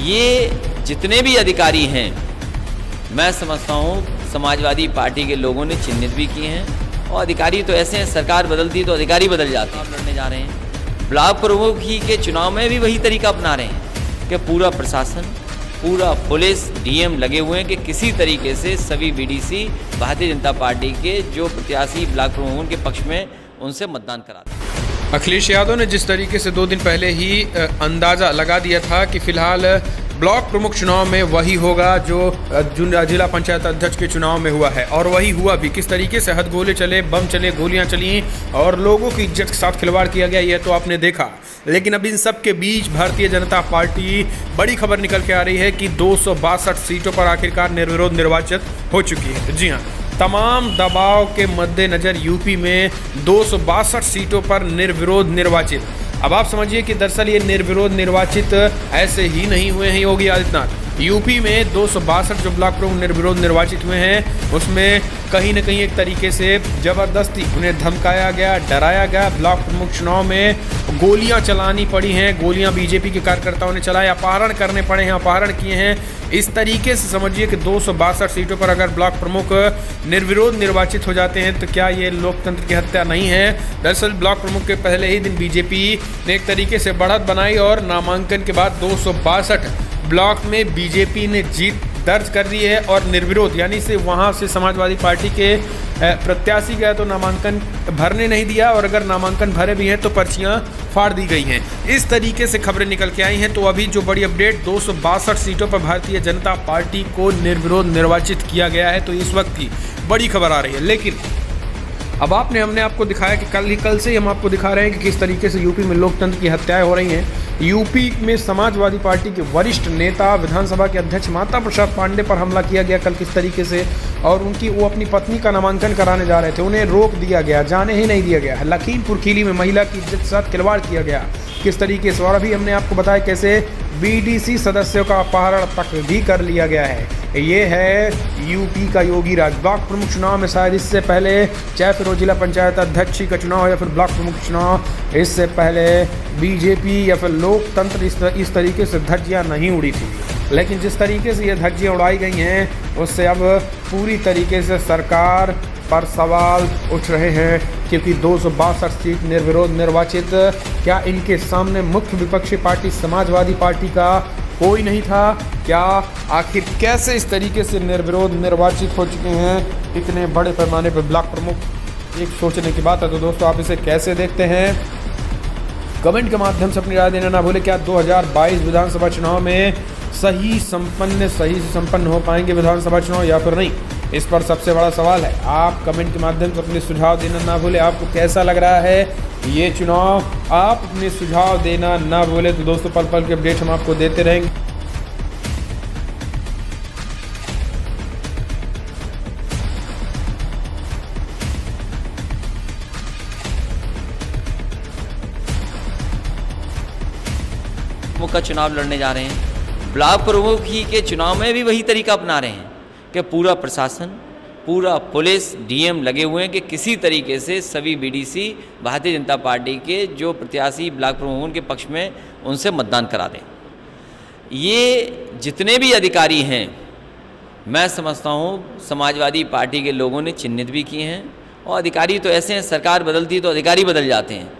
ये जितने भी अधिकारी हैं, मैं समझता हूँ समाजवादी पार्टी के लोगों ने चिन्हित भी किए हैं। और अधिकारी तो ऐसे हैं, सरकार बदलती तो अधिकारी बदल जाते हैं। लड़ने जा रहे हैं ब्लॉक प्रमुख ही के चुनाव में भी वही तरीका अपना रहे हैं कि पूरा प्रशासन, पूरा पुलिस, डीएम लगे हुए हैं कि किसी तरीके से सभी बीडीसी भारतीय जनता पार्टी के जो प्रत्याशी ब्लॉक प्रमुख उनके पक्ष में उनसे मतदान कराते हैं। अखिलेश यादव ने जिस तरीके से 2 दिन पहले ही अंदाज़ा लगा दिया था कि फिलहाल ब्लॉक प्रमुख चुनाव में वही होगा जो जिला पंचायत अध्यक्ष के चुनाव में हुआ है, और वही हुआ भी। किस तरीके से हथगोले चले, बम चले, गोलियां चली और लोगों की इज्जत के साथ खिलवाड़ किया गया, यह तो आपने देखा। लेकिन अब इन सब के बीच भारतीय जनता पार्टी बड़ी खबर निकल के आ रही है कि 262 सीटों पर आखिरकार निर्विरोध निर्वाचित हो चुकी है। जी हाँ, तमाम दबाव के मद्देनजर यूपी में 262 सीटों पर निर्विरोध निर्वाचित। अब आप समझिए कि दरअसल ये निर्विरोध निर्वाचित ऐसे ही नहीं हुए हैं योगी आदित्यनाथ। यूपी में 262 जो ब्लॉक प्रमुख निर्विरोध निर्वाचित हुए हैं, उसमें कहीं न कहीं एक तरीके से ज़बरदस्ती उन्हें धमकाया गया, डराया गया। ब्लॉक प्रमुख चुनाव में गोलियां चलानी पड़ी हैं, गोलियां बीजेपी के कार्यकर्ताओं ने चलाए, अपहरण करने पड़े हैं, अपहरण किए हैं। इस तरीके से समझिए कि 262 सीटों पर अगर ब्लॉक प्रमुख निर्विरोध निर्वाचित हो जाते हैं तो क्या ये लोकतंत्र की हत्या नहीं है? दरअसल ब्लॉक प्रमुख के पहले ही दिन बीजेपी ने एक तरीके से बढ़त बनाई और नामांकन के बाद 262 ब्लॉक में बीजेपी ने जीत दर्ज कर दी है। और निर्विरोध यानी से वहाँ से समाजवादी पार्टी के प्रत्याशी गया तो नामांकन भरने नहीं दिया, और अगर नामांकन भरे भी हैं तो पर्चियाँ फाड़ दी गई हैं। इस तरीके से खबरें निकल के आई हैं। तो अभी जो बड़ी अपडेट, 262 सीटों पर भारतीय जनता पार्टी को निर्विरोध निर्वाचित किया गया है, तो इस वक्त की बड़ी खबर आ रही है। लेकिन अब हमने आपको दिखाया कि कल से हम आपको दिखा रहे हैं कि किस तरीके से यूपी में लोकतंत्र की हत्याएं हो रही हैं। यूपी में समाजवादी पार्टी के वरिष्ठ नेता विधानसभा के अध्यक्ष माता प्रसाद पांडे पर हमला किया गया कल किस तरीके से, और वो अपनी पत्नी का नामांकन कराने जा रहे थे, उन्हें रोक दिया गया, जाने ही नहीं दिया गया। लखीमपुर खीरी में महिला की इज्जत के साथ खिलवाड़ किया गया किस तरीके से, और अभी हमने आपको बताया कैसे बीडीसी सदस्यों का अपहरण तक भी कर लिया गया है। ये है यूपी का योगी राज। ब्लॉक प्रमुख चुनाव में शायद इससे पहले, चाहे फिर वो जिला पंचायत अध्यक्ष का चुनाव हो या फिर ब्लॉक प्रमुख चुनाव, इससे पहले बीजेपी या फिर लोकतंत्र इस तरीके से धज्जियां नहीं उड़ी थी। लेकिन जिस तरीके से ये धज्जियां उड़ाई गई हैं, उससे अब पूरी तरीके से सरकार पर सवाल उठ रहे हैं, क्योंकि 262 सीट निर्विरोध निर्वाचित। क्या इनके सामने मुख्य विपक्षी पार्टी समाजवादी पार्टी का कोई नहीं था? क्या आखिर कैसे इस तरीके से निर्विरोध निर्वाचित हो चुके हैं इतने बड़े पैमाने पर ब्लॉक प्रमुख? एक सोचने की बात है। तो दोस्तों, आप इसे कैसे देखते हैं? कमेंट के माध्यम से अपनी राय देना ना भूलें। क्या 2022 विधानसभा चुनाव में सही से संपन्न हो पाएंगे विधानसभा चुनाव या फिर नहीं? इस पर सबसे बड़ा सवाल है। आप कमेंट के माध्यम से अपने सुझाव देना ना भूलें। आपको कैसा लग रहा है ये चुनाव? आप अपने सुझाव देना ना भूलें। तो दोस्तों, पल पल के अपडेट हम आपको देते रहेंगे। प्रमुख का चुनाव लड़ने जा रहे हैं, ब्लॉक प्रमुख ही के चुनाव में भी वही तरीका अपना रहे हैं कि पूरा प्रशासन, पूरा पुलिस, डीएम लगे हुए हैं कि किसी तरीके से सभी बीडीसी भारतीय जनता पार्टी के जो प्रत्याशी ब्लॉक प्रमुख उनके पक्ष में उनसे मतदान करा दें। ये जितने भी अधिकारी हैं, मैं समझता हूँ समाजवादी पार्टी के लोगों ने चिन्हित भी किए हैं। और अधिकारी तो ऐसे हैं, सरकार बदलती तो अधिकारी बदल जाते हैं।